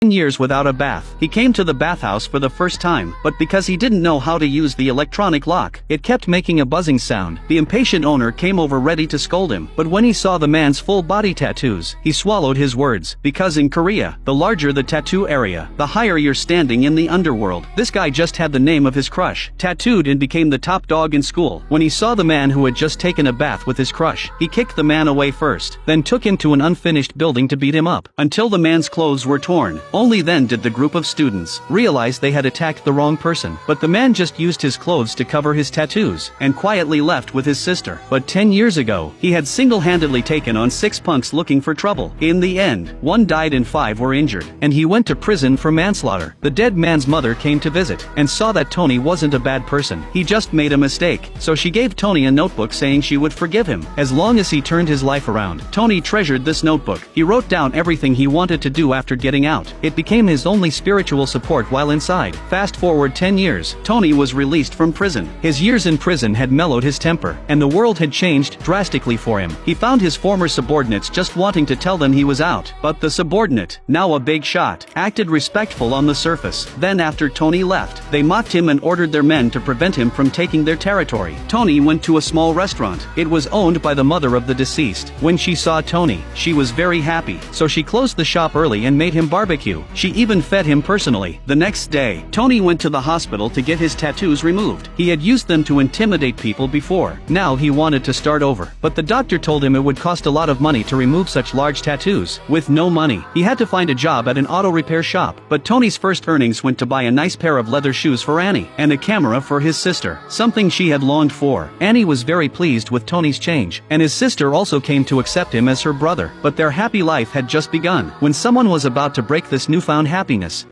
years without a bath. He came to the bathhouse for the first time, but because he didn't know how to use the electronic lock, it kept making a buzzing sound. The impatient owner came over ready to scold him, but when he saw the man's full body tattoos, he swallowed his words. Because in Korea, the larger the tattoo area, the higher you're standing in the underworld. This guy just had the name of his crush tattooed and became the top dog in school. When he saw the man who had just taken a bath with his crush, he kicked the man away first, then took him to an unfinished building to beat him up, until the man's clothes were torn. Only then did the group of students realize they had attacked the wrong person. But the man just used his clothes to cover his tattoos, and quietly left with his sister. But 10 years ago, he had single-handedly taken on 6 punks looking for trouble. In the end, 1 died and 5 were injured, and he went to prison for manslaughter. The dead man's mother came to visit, and saw that Tony wasn't a bad person. He just made a mistake, so she gave Tony a notebook saying she would forgive him, as long as he turned his life around. Tony treasured this notebook. He wrote down everything he wanted to do after getting out. It became his only spiritual support while inside. Fast forward 10 years, Tony was released from prison. His years in prison had mellowed his temper, and the world had changed drastically for him. He found his former subordinates just wanting to tell them he was out, but the subordinate, now a big shot, acted respectful on the surface. Then after Tony left, they mocked him and ordered their men to prevent him from taking their territory. Tony went to a small restaurant. It was owned by the mother of the deceased. When she saw Tony, she was very happy, so she closed the shop early and made him barbecue. She even fed him personally. The next day, Tony went to the hospital to get his tattoos removed. He had used them to intimidate people before. Now he wanted to start over, but the doctor told him it would cost a lot of money to remove such large tattoos. With no money, he had to find a job at an auto repair shop. But Tony's first earnings went to buy a nice pair of leather shoes for Annie, and a camera for his sister, something she had longed for. Annie was very pleased with Tony's change, and his sister also came to accept him as her brother. But their happy life had just begun, when someone was about to break this newfound happiness.